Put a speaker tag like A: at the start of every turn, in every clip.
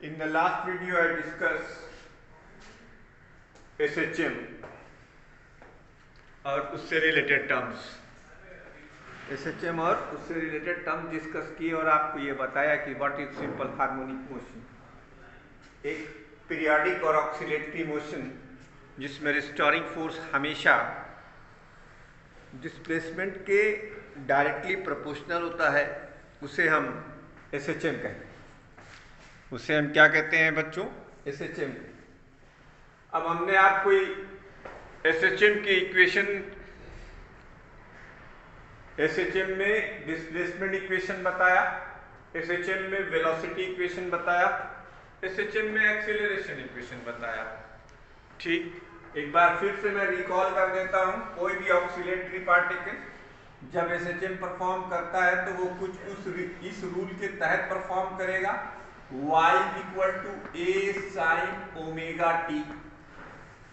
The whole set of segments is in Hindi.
A: In the last video I discussed SHM और उससे रिलेटेड टर्म्स, SHM और उससे रिलेटेड टर्म डिस्कस किए और आपको ये बताया कि what is simple harmonic motion, एक पीरियोडिक और ऑक्सीलेटरी मोशन जिसमें रिस्टोरिंग फोर्स हमेशा डिस्प्लेसमेंट के डायरेक्टली प्रोपोर्शनल होता है, उसे हम SHM कहते हैं। उसे हम क्या कहते हैं बच्चों? SHM। अब हमने आपको SHM की इक्वेशन, SHM में डिस्प्लेसमेंट इक्वेशन बताया, SHM में वेलोसिटी इक्वेशन बताया, SHM में एक्सेलरेशन इक्वेशन बताया। ठीक, एक बार फिर से मैं रिकॉल कर देता हूं। कोई भी ऑक्सीलेटरी पार्टिकल जब SHM परफॉर्म करता है तो वो कुछ इस रूल के तहत परफॉर्म करेगा, y equal to a sine omega t,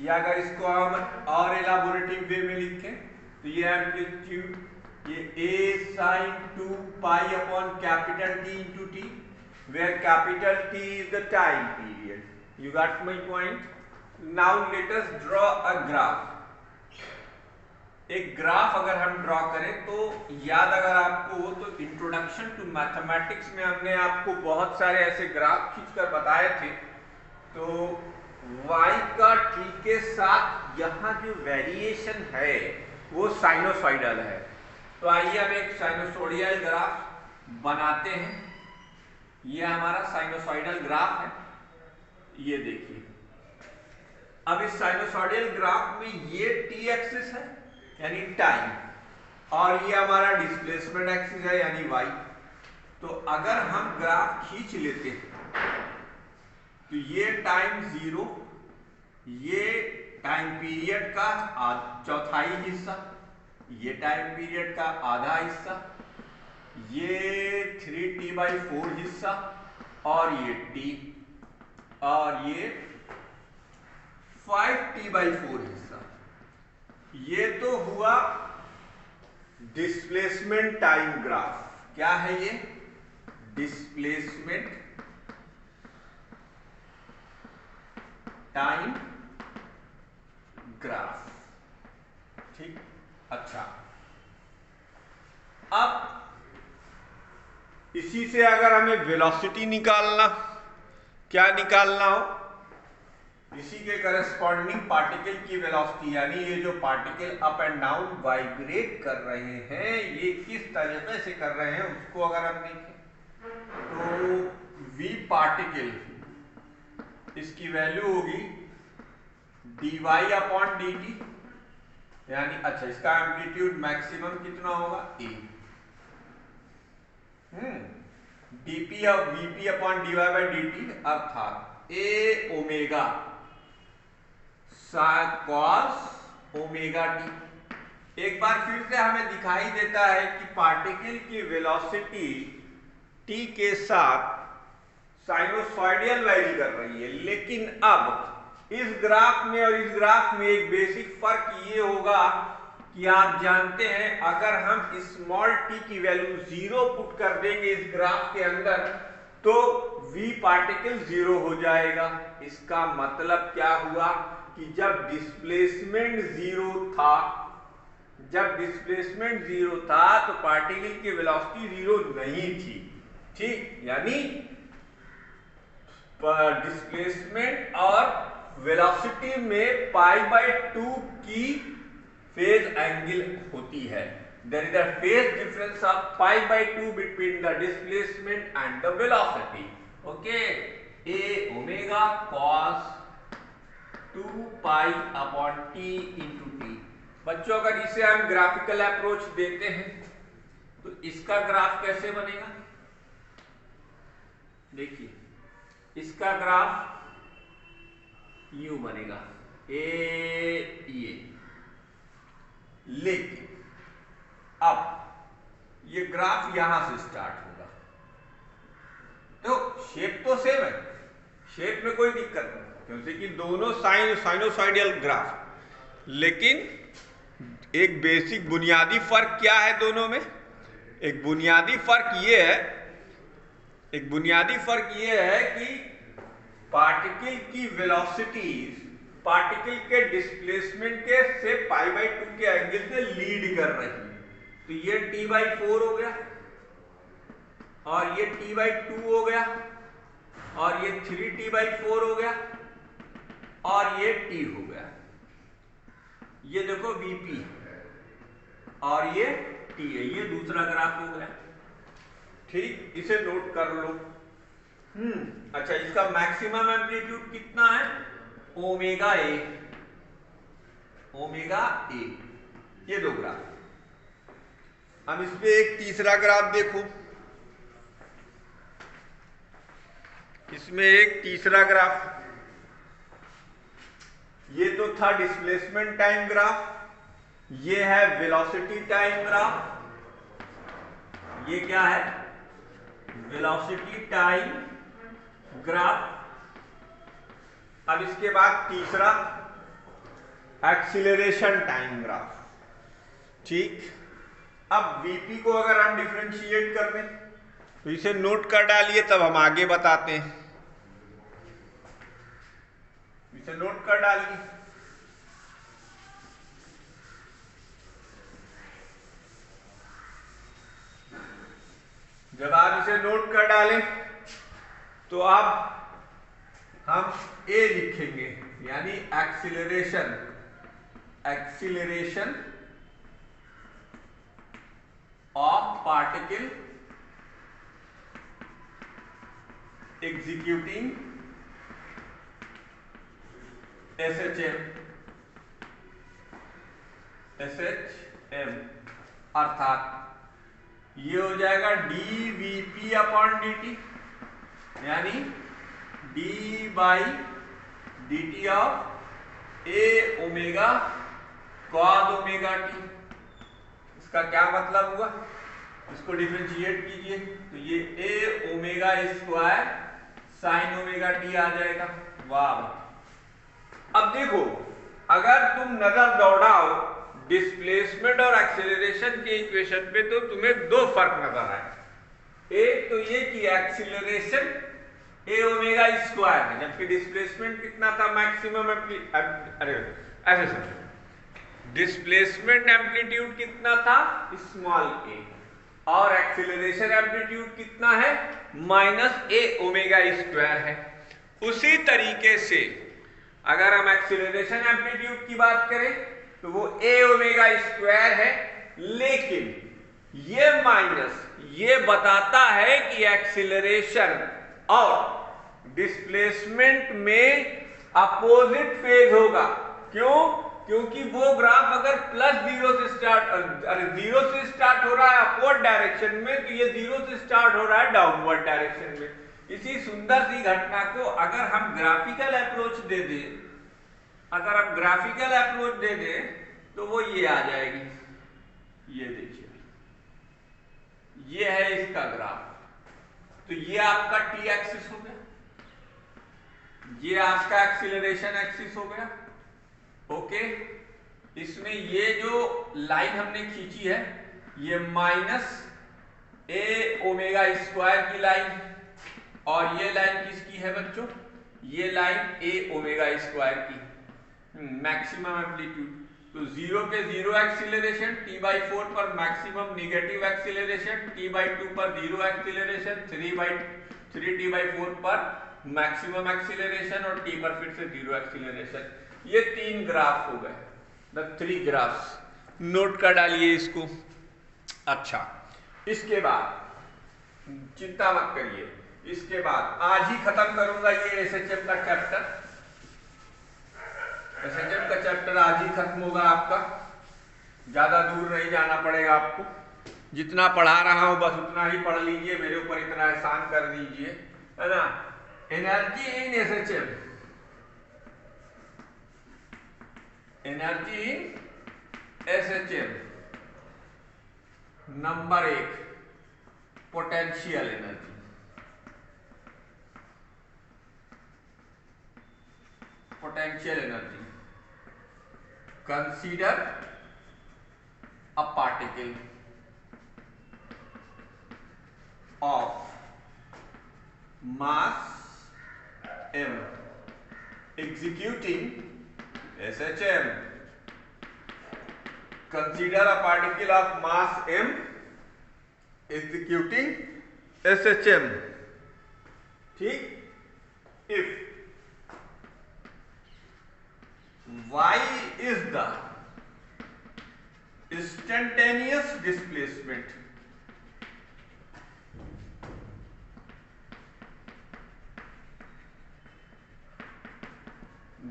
A: या अगर इसको हम और एलाबोरेटिव वे में लिखें तो ये एम्पलीट्यूड, ये a sine 2 pi upon capital T into T, where capital T is the time period. You got my point? Now let us draw a graph. एक ग्राफ अगर हम ड्रॉ करें तो याद अगर आपको हो तो इंट्रोडक्शन टू मैथमेटिक्स में हमने आपको बहुत सारे ऐसे ग्राफ खींचकर बताए थे। तो y का t के साथ यहाँ जो वेरिएशन है वो साइनोसॉइडल है। तो आइए हम एक साइनोसॉइडल ग्राफ बनाते हैं। ये हमारा साइनोसॉइडल ग्राफ है, ये देखिए। अब इस साइनोसॉइडल ग्राफ में ये t एक्सिस है यानी टाइम, और ये हमारा डिस्प्लेसमेंट एक्सिस है यानी y। तो अगर हम ग्राफ खींच लेते हैं तो ये टाइम जीरो, ये टाइम पीरियड का चौथाई हिस्सा, ये टाइम पीरियड का आधा हिस्सा, ये 3t/4 हिस्सा, और ये t, और ये 5t/4 हिस्सा। ये तो हुआ डिस्प्लेसमेंट टाइम ग्राफ। क्या है ये? Displacement time graph. ठीक, अच्छा। अब इसी से अगर हमें वेलोसिटी निकालना, क्या निकालना हो, इसी के करस्पॉन्डिंग पार्टिकल की वेलोसिटी, यानी ये जो particle up and down vibrate कर रहे हैं ये किस तरीके से कर रहे हैं उसको अगर हम देखें तो v पार्टिकल, इसकी वैल्यू होगी dy/dt, यानी अच्छा इसका एम्पलीट्यूड मैक्सिमम कितना होगा? a। vp/dy/dt अर्थात a omega cos omega T. एक बार फिर से हमें दिखाई देता है कि पार्टिकल की वेलोसिटी t के साथ साइनोसॉइडल वैरी कर रही है, लेकिन अब इस ग्राफ में और इस ग्राफ में एक बेसिक फर्क ये होगा कि आप जानते हैं अगर हम स्मॉल t की वैल्यू 0 पुट कर देंगे इस ग्राफ के अंदर तो v पार्टिकल 0 हो जाएगा। इसका मतलब क्या हुआ कि जब डिस्प्लेसमेंट 0 था, जब डिस्प्लेसमेंट 0 था तो पार्टिकल की वेलोसिटी 0 नहीं थी। ठीक, यानी डिस्प्लेसमेंट और वेलोसिटी में π/2 की फेज एंगल होती है। There is a phase difference of π/2 between the displacement and the velocity. Okay, a omega cos 2π/t into t. बच्चों अगर इसे हम ग्राफिकल अप्रोच देते हैं तो इसका ग्राफ कैसे बनेगा? देखिए, इसका ग्राफ यूं बनेगा ये, लेकिन अब ये ग्राफ यहां से स्टार्ट होगा तो शेप तो सेम है, शेप में कोई दिक्कत नहीं क्योंकि दोनों साइनोसॉइडल ग्राफ, लेकिन एक बेसिक बुनियादी फर्क क्या है दोनों में? एक बुनियादी फर्क ये है कि पार्टिकल की वेलोसिटीज पार्टिकल के डिस्प्लेसमेंट के से π/2 के एंगल से लीड कर रही है। तो ये t/4 हो गया और ये t/2 हो गया और ये 3t/4 हो गया और ये t हो गया। ये देखो vp और ये t है, ये दूसरा ग्राफ हो गया। ठीक, इसे नोट कर लो। अच्छा, इसका मैक्सिमम एम्पलीट्यूड कितना है? Omega A, omega A. ये दो ग्राफ। अब इस पे एक तीसरा ग्राफ देखो, इसमें एक तीसरा ग्राफ। ये तो था डिस्प्लेसमेंट टाइम ग्राफ, ये है वेलोसिटी टाइम ग्राफ। ये क्या है? Velocity time graph. अब इसके बाद तीसरा एक्सीलरेशन टाइम ग्राफ। ठीक, अब वीपी को अगर हम डिफरेंशिएट कर दें तो इसे नोट कर डालिए, तब हम आगे बताते हैं। इसे नोट कर डालिए। जब आप इसे नोट कर डालें तो अब हम ए लिखेंगे, यानी acceleration, acceleration of particle executing SHM, अर्थात ये हो जाएगा dVp अपॉन dt, यानी d/dt of a omega cos omega t। इसका क्या मतलब हुआ? इसको डिफरेंशिएट कीजिए तो ये a omega square sine omega t आ जाएगा। वाह! अब देखो, अगर तुम नजर दौड़ाओ डिस्प्लेसमेंट और एक्सीलरेशन के इक्वेशन पे तो तुम्हें दो फर्क नजर आए। एक तो ये कि एक्सीलरेशन ए ओमेगा स्क्वायर है, जबकि डिस्प्लेसमेंट कितना था? मैक्सिमम ऐसे समझो, डिस्प्लेसमेंट एम्पलीट्यूड कितना था? स्मॉल ए, और एक्सीलरेशन एम्पलीट्यूड कितना है? -a ओमेगा स्क्वायर है। उसी तरीके से अगर हम एक्सीलरेशन एम्पलीट्यूड की बात करें तो वो a ओमेगा स्क्वायर है, लेकिन ये माइनस ये बताता है कि एक्सीलरेशन और डिस्प्लेसमेंट में अपोजिट फेज होगा। क्यों? क्योंकि वो ग्राफ अगर +0 से स्टार्ट, 0 से स्टार्ट हो रहा है अपवर्ड डायरेक्शन में, तो ये 0 से स्टार्ट हो रहा है डाउनवर्ड डायरेक्शन में। इसी सुंदर सी घटना को अगर हम ग्राफिकल अप्रोच दे दें, अगर हम ग्राफिकल अप्रोच दे दें तो वो ये आ जाएगी। ये देखिए, ये है इसका ग्राफ। तो ये आपका टी एक्सिस हो गया, ये आपका एक्सीलरेशन एक्सिस हो गया। ओके, इसमें ये जो लाइन हमने खींची है ये -a ओमेगा स्क्वायर की लाइन, और ये लाइन किसकी है बच्चों? ये लाइन a ओमेगा स्क्वायर की, मैक्सिमम एम्पलीट्यूड। तो 0 पे 0 एक्सीलरेशन, t/4 पर मैक्सिमम नेगेटिव एक्सीलरेशन, t/2 पर 0 एक्सीलरेशन, 3t/4 पर मैक्सिमम एक्सीलरेशन और t पर फिर से 0 एक्सीलरेशन। ये 3 ग्राफ हो गए, द 3 ग्राफ्स। नोट कर डालिए इसको। अच्छा, इसके बाद चिंता मत करिए, इसके बाद आज ही खत्म करूंगा ये SHM का चैप्टर। SHM का चैप्टर आज ही खत्म होगा आपका, ज्यादा दूर नहीं जाना पड़ेगा आपको। जितना पढ़ा रहा हूं बस उतना ही पढ़ लीजिए, मेरे ऊपर इतना एहसान कर दीजिए, है ना। Energy in SHM, energy in SHM number 1, potential energy. Potential energy, consider a particle of mass m, executing SHM. Consider a particle of mass m executing SHM. ठीक, if y is the instantaneous displacement,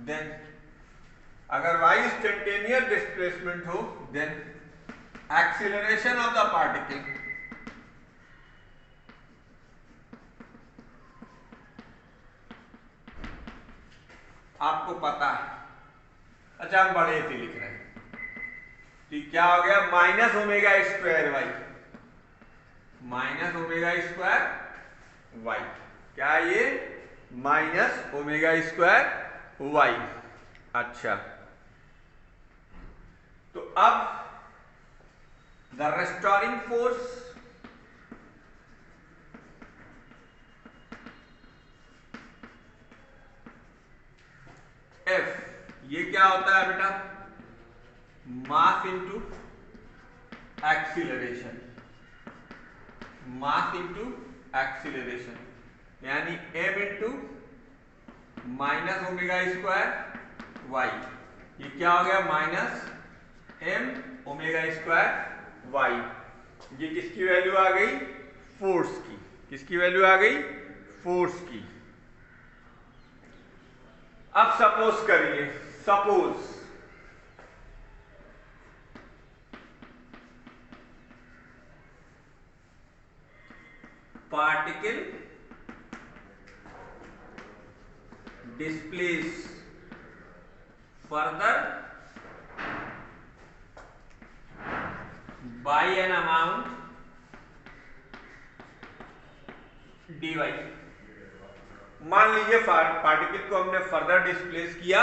A: then अगर y instantaneous displacement हो, then acceleration of the particle आपको पता है। अच्छा, हम बड़े से लिख रहे हैं, तो क्या हो गया, minus omega square Y, minus omega square Y, क्या ये माइनस ओमेगा स्क्वायर वाई। अच्छा, तो अब द रेस्टोरिंग फोर्स F, ये क्या होता है बेटा, mass into acceleration, mass into acceleration, यानी m into minus omega square Y, ये क्या हो गया, minus m omega square Y. ये किसकी वैल्यू आ गई, फोर्स की, किसकी वैल्यू आ गई, फोर्स की। अब सपोज करिए, suppose particle displace further by an amount dy। मान लीजिए पार्टिकल को हमने फर्दर डिस्प्लेस किया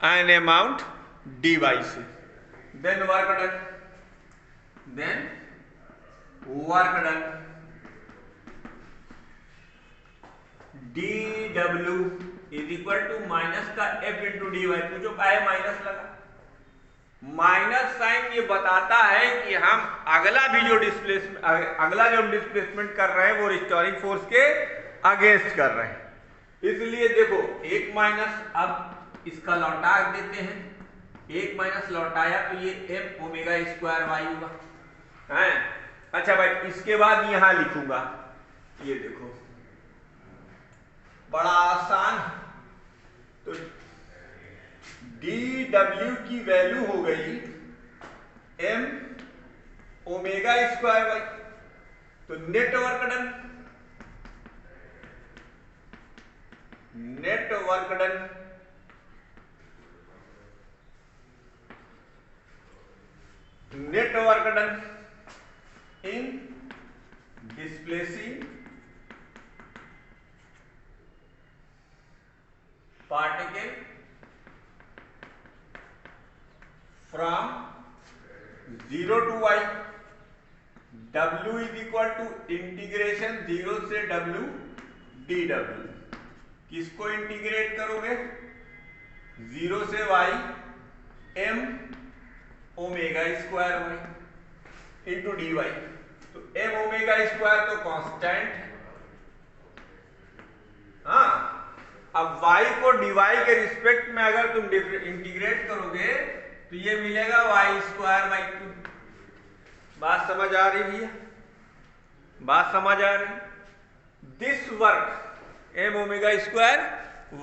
A: एन अमाउंट dy से, then work done, then work done dw is equal to minus का f इंटू dy। पूछो काहे माइनस लगा, माइनस साइन ये बताता है कि हम अगला भी जो अगला जो हम डिस्प्लेसमेंट कर रहे हैं वो रिस्टोरिंग फोर्स के अगेंस्ट कर रहे हैं, इसलिए देखो एक माइनस, अब इसका लौटा देते हैं, एक माइनस लौटाया तो ये m ओमेगा स्क्वायर वाई हुआ है। अच्छा भाई, इसके बाद यहां लिखूंगा, ये देखो बड़ा आसान, तो dw की वैल्यू हो गई m ओमेगा स्क्वायर वाई, तो net work done, net work done net work done in displacing particle from 0 to y, w is equal to integration 0 से w dw। किसको इंटीग्रेट करोगे, 0 से y m omega square y into dy, तो m ओमेगा स्क्वायर तो कांस्टेंट है। हाँ, अब y को dy के रिस्पेक्ट में अगर तुम इंटीग्रेट करोगे तो ये मिलेगा y स्क्वायर बाई 2। बात समझ आ रही भैया, बात समझ आ रही, this work m omega square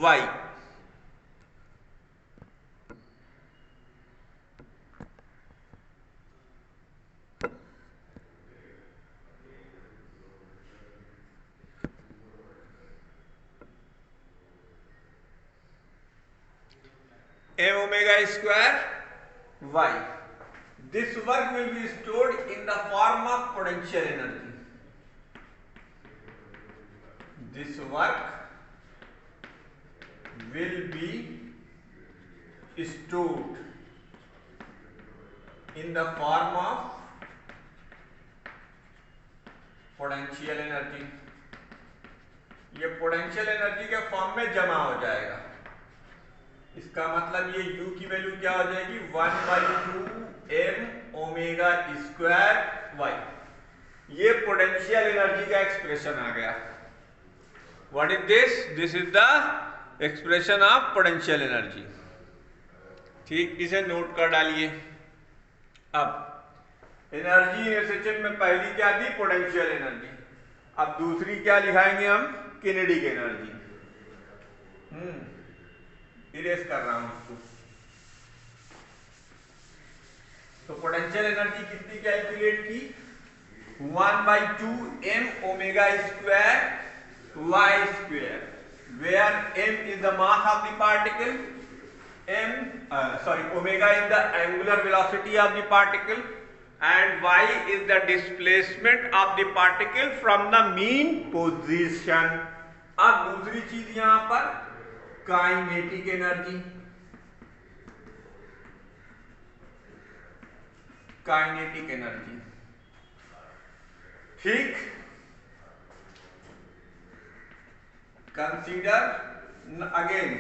A: y। m omega square y, this work will be stored in the form of potential energy, this work will be stored in the form of potential energy। ये पोटेंशियल एनर्जी के फॉर्म में जमा हो जाएगा। इसका मतलब ये U की वैल्यू क्या हो जाएगी 1/2 m ओमेगा स्क्वायर y। ये पोटेंशियल एनर्जी का एक्सप्रेशन आ गया। What is this? This is the expression of potential energy. ठीक, इसे नोट कर डालिए। अब एनर्जी एसएचएम में पहली क्या थी? Potential energy. अब दूसरी क्या लिखाएंगे हम? Kinetic energy. इरेज कर रहा हूं इसको। तो पोटेंशियल एनर्जी कितनी कैलकुलेट की? 1/2 m omega square y square, where m is the mass of the particle, omega is the angular velocity of the particle, and y is the displacement of the particle from the mean position. अब दूसरी चीज यहां पर काइनेटिक एनर्जी। काइनेटिक एनर्जी, ठीक। कंसीडर अगेन,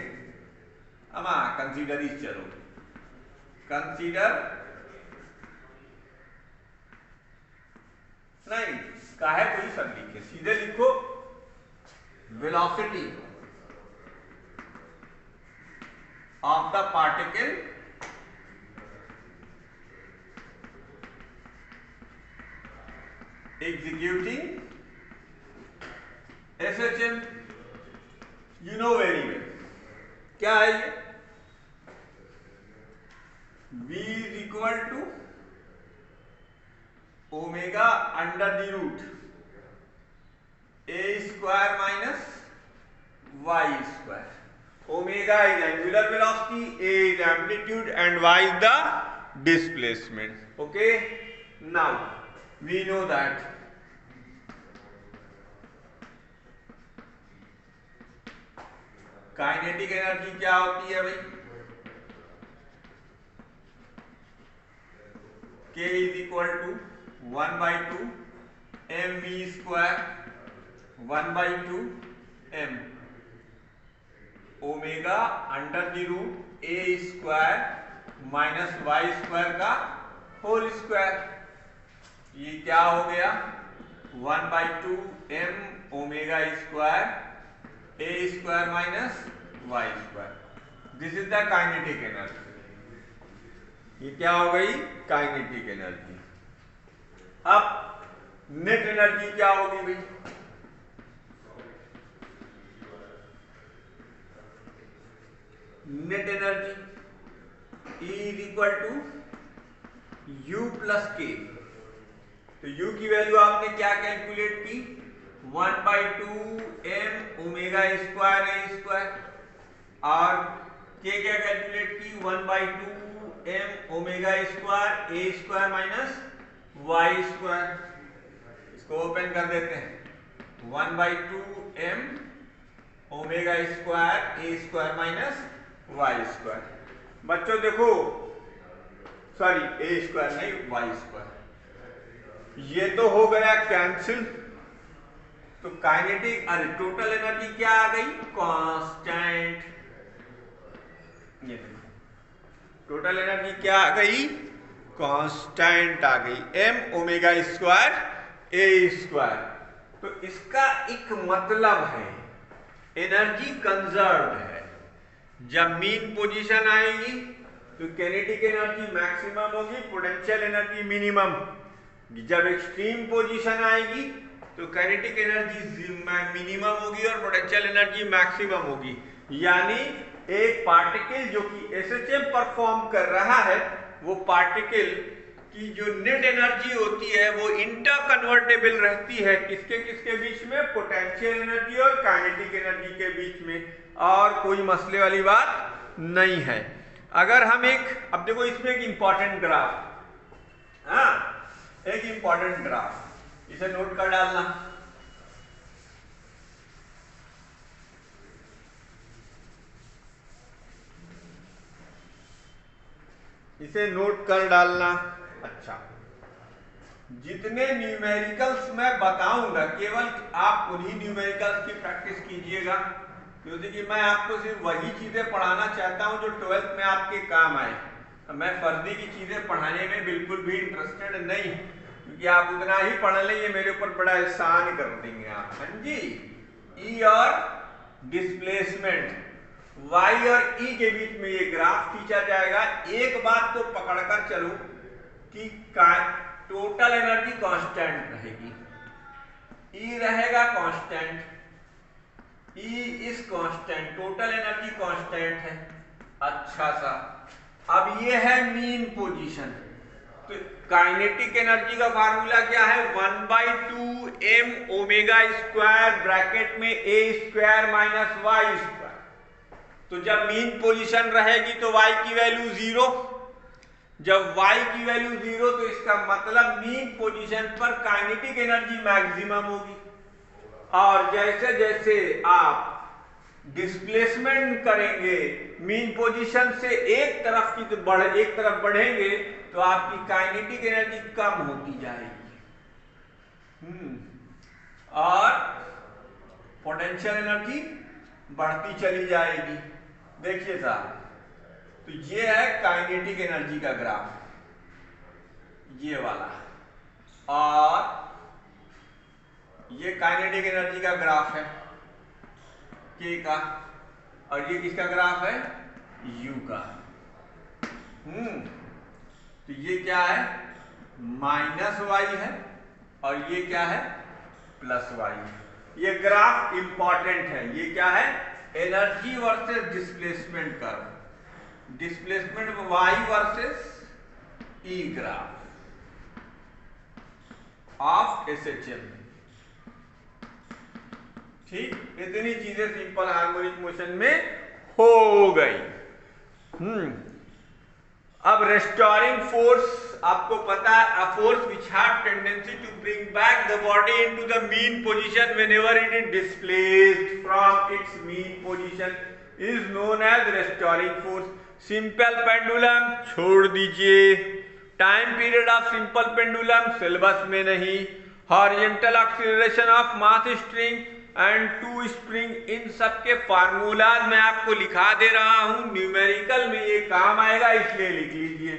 A: कंसीडर ही चलो, कंसीडर नहीं काहे कोई सब लिखे, सीधे लिखो velocity of the particle executing SHM. You know very well क्या है ये? v is equal to omega under the root a square minus y square. Omega is angular velocity, a is amplitude, and y is the displacement. Okay, now we know that kinetic energy क्या होती है भाई? K is equal to 1/2 mv square 1/2 m omega under the root a square minus y square का होल स्क्वायर। ये क्या हो गया? 1/2 m omega square a square minus y square. This is the kinetic energy. ये क्या हो गई? Kinetic energy. अब नेट एनर्जी क्या होगी भाई? Net energy E is equal to U plus K। तो U की वैल्यू आपने क्या कैलकुलेट की? 1/2 m omega square a square, और K क्या कैलकुलेट की? 1/2 m omega square a square minus y square. इसको ओपन कर देते हैं। 1/2 m omega square a square minus y square. बच्चों देखो, सॉरी a स्क्वायर नहीं y स्क्वायर। ये तो हो गया कैंसिल। तो काइनेटिक अरे टोटल एनर्जी क्या आ गई? कांस्टेंट। ये टोटल एनर्जी क्या आ गई? कांस्टेंट आ गई, m omega square a square. तो इसका एक मतलब है एनर्जी कंजर्व्ड है। जब मीन पोजीशन आएगी तो काइनेटिक एनर्जी मैक्सिमम होगी, पोटेंशियल एनर्जी मिनिमम। जब एक्सट्रीम पोजीशन आएगी तो काइनेटिक एनर्जी मिनिमम होगी और पोटेंशियल एनर्जी मैक्सिमम होगी। यानी एक पार्टिकल जो कि एसएचएम परफॉर्म कर रहा है, वो पार्टिकल की जो नेट एनर्जी होती है वो इंटर कन्वर्टेबल रहती है। किसके किसके बीच में? पोटेंशियल एनर्जी और काइनेटिक एनर्जी के बीच में, और कोई मसले वाली बात नहीं है। अगर हम अब देखो इसमें एक इंपॉर्टेंट ग्राफ, एक इंपॉर्टेंट ग्राफ, इसे नोट कर डालना। इसे नोट कर डालना। अच्छा, जितने न्यूमेरिकल्स मैं बताऊंगा केवल आप उन्हीं न्यूमेरिकल्स की प्रैक्टिस कीजिएगा, क्योंकि कि मैं आपको सिर्फ वही चीजें पढ़ाना चाहता हूं जो 12th में आपके काम आए। मैं फर्जी की चीजें पढ़ाने में बिल्कुल भी इंटरेस्टेड नहीं, क्योंकि आप उतना ही पढ़ लें ये मेरे ऊपर बड़ा एहसान कर देंगे आप। हाँ जी, ई और डिस्प्लेसमेंट, y और e के बीच में ये ग्राफ खींचा जाएगा। एक बात तो पकड़कर चलो कि टोटल एनर्जी कांस्टेंट रहेगी, E रहेगा constant, E is constant, total energy constant है। अच्छा सा, अब ये है मीन पोजीशन। तो काइनेटिक एनर्जी का फार्मूला क्या है? 1/2 m ओमेगा स्क्वायर ब्रैकेट में a square minus y square. तो जब मीन पोजीशन रहेगी तो y की वैल्यू 0, जब y की वैल्यू 0 तो इसका मतलब मीन पोजीशन पर काइनेटिक एनर्जी मैक्सिमम होगी। और जैसे जैसे आप डिस्प्लेसमेंट करेंगे मीन पोजीशन से एक तरफ बढ़ेंगे तो आपकी काइनेटिक एनर्जी कम होती जाएगी और पोटेंशियल एनर्जी बढ़ती चली जाएगी। देखिए साहब, तो ये है काइनेटिक एनर्जी का ग्राफ, ये वाला, और ये काइनेटिक एनर्जी का ग्राफ है के का, और ये किसका ग्राफ है? यू का। तो ये क्या है? माइनस वाई है, और ये क्या है? Plus Y. ये ग्राफ इंपॉर्टेंट है। ये क्या है? Energy versus displacement curve, displacement Y versus E graph of SHM. ठीक, इतनी चीजें सिंपल हार्मोनिक मोशन में हो गई। अब रेस्टोरिंग फोर्स, आपको पता है, a force which have tendency to bring back the body into the mean position whenever it is displaced from its mean position is known as restoring force। Simple pendulum छोड़ दीजिए, time period of simple pendulum syllabus में नहीं, horizontal acceleration of mass string and to spring, इन सब के फार्मूलाज मैं आपको लिखा दे रहा हूं, न्यूमेरिकल में ये काम आएगा इसलिए लिख लीजिए।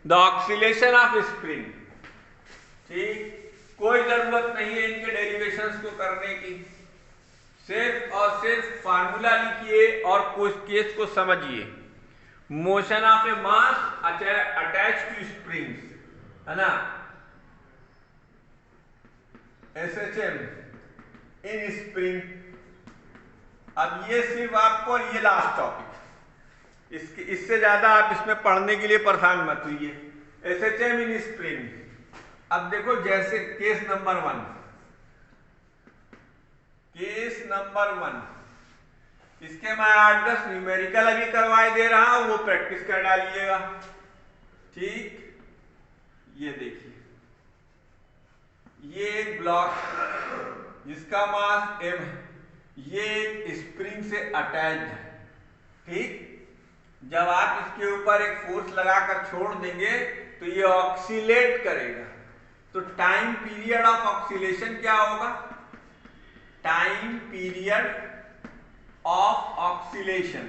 A: द ऑक्सीलेशन ऑफ स्प्रिंग, ठीक, कोई जरूरत नहीं है इनके डेरिवेशंस को करने की, सिर्फ और सिर्फ फार्मूला लिखिए और कुछ केस को समझिए। Motion of A mass attach two springs, है ना, एसएचएम इन स्प्रिंग। अब ये सिर्फ आपको, ये लास्ट टॉपिक, इससे ज्यादा आप इसमें पढ़ने के लिए परेशान मत होइए। एसएचएम इन स्प्रिंग। अब देखो, जैसे केस नंबर 1, केस नंबर 1, इसके मैं 8-10 न्यूमेरिकल अभी करवाए दे रहा हूं, वो प्रैक्टिस कर डालिएगा। ठीक, ये देखिए, ये एक ब्लॉक जिसका मास m है, ये एक स्प्रिंग से अटैच्ड है। ठीक, जब आप इसके ऊपर एक फोर्स लगाकर छोड़ देंगे तो ये ऑक्सीलेट करेगा। तो टाइम पीरियड ऑफ ऑक्सीलेशन क्या होगा? Time period of oscillation,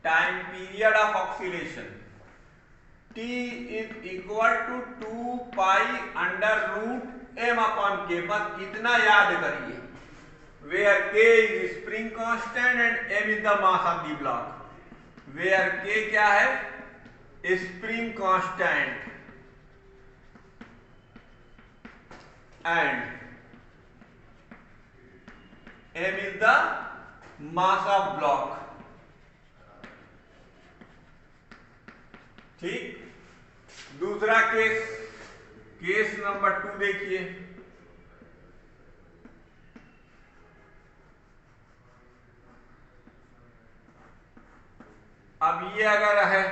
A: time period of oscillation T is equal to 2 pi under root m upon k। बस इतना याद करिए, where k is spring constant and m is the mass of the block. Where k क्या है? Spring constant and m is the mass of block। ठीक, दूसरा केस, केस नंबर 2 देखिए। अब ये अगर है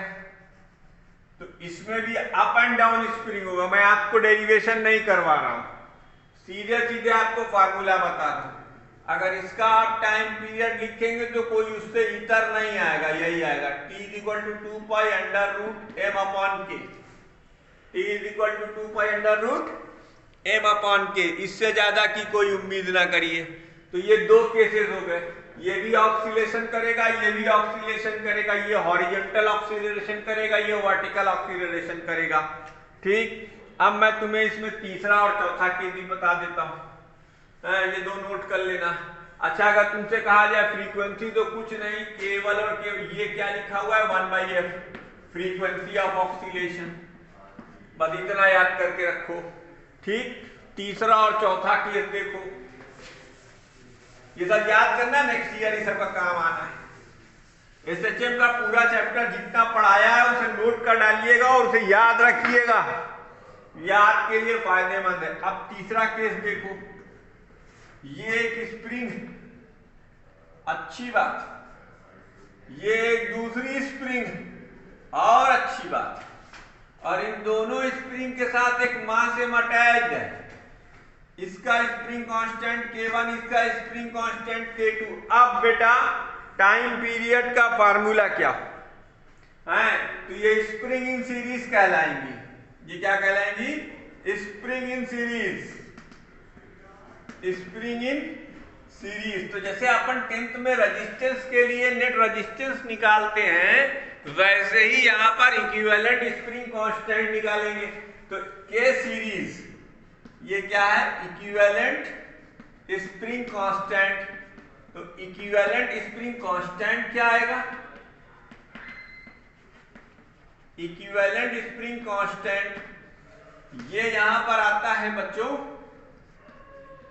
A: तो इसमें भी अप एंड डाउन स्प्रिंग होगा। मैं आपको डेरिवेशन नहीं करवा रहा हूं, सीधे सीधे आपको फार्मूला बता दूं। अगर इसका आप टाइम पीरियड लिखेंगे तो कोई उससे इतर नहीं आएगा, यही आएगा, T equal to 2 pi under root m upon k। T is equal to 2 pi under root m upon K, इससे ज्यादा की कोई उम्मीद ना करिए। तो ये दो केसेस हो गए, ये भी ऑक्सीलेशन करेगा, ये भी ऑक्सीलेशन करेगा, ये हॉरिजॉन्टल ऑक्सीलरेशन करेगा, ये वर्टिकल ऑक्सीलरेशन करेगा। ठीक, अब मैं तुम्हें इसमें तीसरा और चौथा केस भी बता देता हूं, ये दो नोट कर लेना। अच्छा, अगर तुमसे कहा जाए फ्रीक्वेंसी, तो कुछ नहीं, केवल और केवल ये क्या लिखा हुआ है 1/f फ्रीक्वेंसी ऑफ ऑक्सीलेशन, बस इतना याद करके रखो। ठीक, तीसरा और चौथा केस देखो, ये सब याद करना, नेक्स्ट ईयर ये सब का काम आना है। एसएचएम का पूरा चैप्टर जितना पढ़ाया है उसे नोट कर डालिएगा और उसे याद रखिएगा, याद के लिए फायदेमंद है। अब तीसरा केस देखो, ये एक स्प्रिंग, अच्छी बात, ये एक दूसरी स्प्रिंग और अच्छी बात, और इन दोनों स्प्रिंग के साथ एक मास अटैच्ड है। इसका स्प्रिंग कांस्टेंट K1, इसका स्प्रिंग कांस्टेंट K2। अब बेटा टाइम पीरियड का फार्मूला क्या है, तो ये स्प्रिंग इन सीरीज कहलाएंगी। ये क्या कहलाएंगी? Spring in series, spring in series. तो जैसे अपन 10th में रेजिस्टेंस के लिए नेट रेजिस्टेंस निकालते हैं, वैसे ही यहां पर इक्विवेलेंट स्प्रिंग कांस्टेंट निकालेंगे। तो K सीरीज, ये क्या है? Equivalent spring constant. तो इक्विवेलेंट स्प्रिंग कांस्टेंट क्या आएगा? इक्विवेलेंट स्प्रिंग कांस्टेंट ये यहां पर आता है बच्चों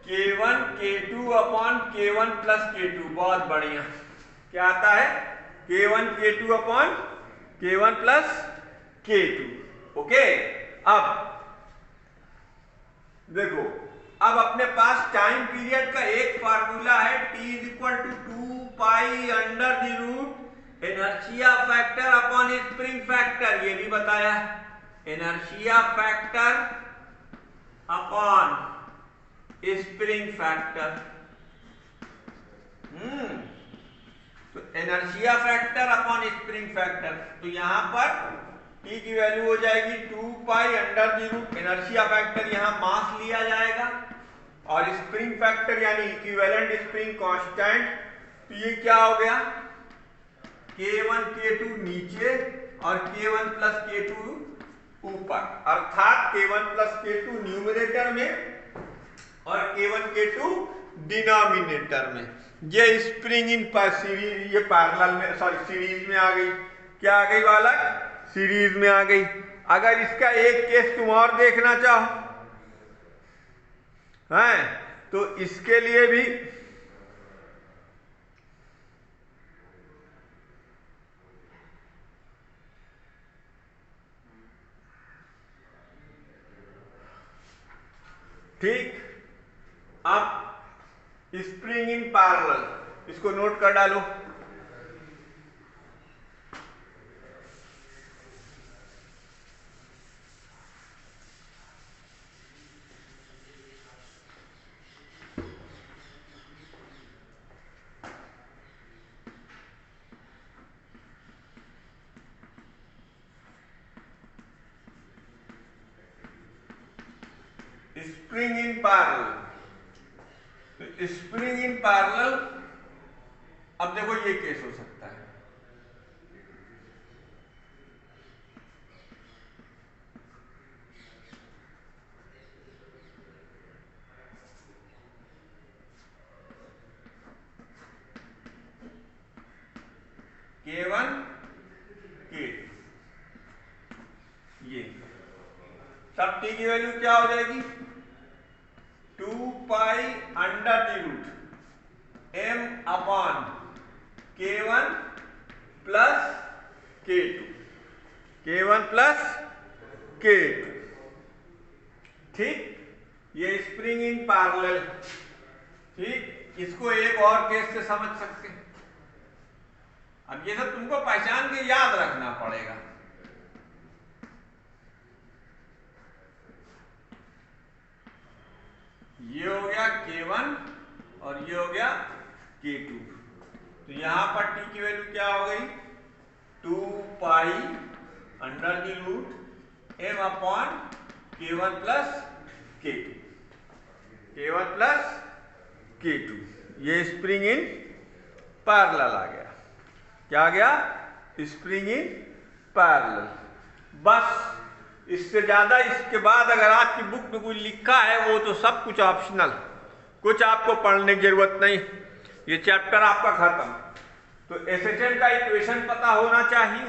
A: K1 K2 upon K1 plus K2। बहुत बढ़िया, क्या आता है? K1 K2 upon K1 plus K2। Okay, अब देखो, अब अपने पास टाइम पीरियड का एक फार्मूला है, T is equal to 2 pi under the root inertia factor upon spring factor. ये भी बताया, inertia factor upon spring factor. तो inertia factor upon spring factor, तो यहां पर T की वैल्यू हो जाएगी 2 pi under the root, inertia factor यहां मास लिया जाएगा, और स्प्रिंग फैक्टर यानी इक्विवेलेंट स्प्रिंग कांस्टेंट। तो ये क्या हो गया? K1 K2 नीचे और K1 प्लस K2 ऊपर, अर्थात K1 प्लस K2 न्यूमरेटर में और K1 K2 डिनोमिनेटर में। ये स्प्रिंग इन सीरीज, ये पैरेलल में, सॉरी सीरीज में आ गई। क्या आ गई बालक? सीरीज में आ गई। अगर इसका एक केस तुम और देखना चाहो है, तो इसके लिए भी ठीक। अब स्प्रिंग इन पैरेलल, इसको नोट कर डालो। Spring in parallel, spring in parallel. अब देखो ये केस हो सकता है, K1 K2, ये सब T की वैल्यू क्या हो जाएगी? 2 pi under the root m upon K1 plus K2, K1 plus K2। ठीक, ये स्प्रिंग इन पैरेलल। ठीक, इसको एक और केस से समझ सकते हैं। अब ये सब तुमको पहचान के याद रखना पड़ेगा। ये हो गया K1 और ये हो गया K2। तो यहां पर T की वैल्यू क्या हो गई? 2 pi under the root m upon k1 plus k2, k1 plus k2, ये स्प्रिंग इन पैरेलल आ गया। क्या आ गया? Spring in parallel. बस इससे ज्यादा इसके बाद अगर आपकी बुक में कोई लिखा है वो तो सब कुछ ऑप्शनल, कुछ आपको पढ़ने की जरूरत नहीं, ये चैप्टर आपका खत्म। तो SHM का इक्वेशन पता होना चाहिए,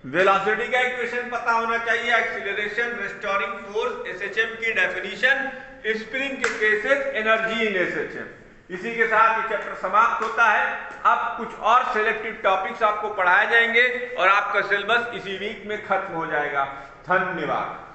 A: वेलोसिटी का इक्वेशन पता होना चाहिए, एक्सीलरेशन, रेस्टोरिंग फोर्स, SHM की डेफिनेशन, स्प्रिंग के केसेस, एनर्जी इन SHM। इसी के साथ ये चैप्टर समाप्त होता है। अब कुछ और सिलेक्टेड टॉपिक्स आपको पढ़ाए जाएंगे और आपका सिलेबस इसी वीक में खत्म हो जाएगा। धन्यवाद।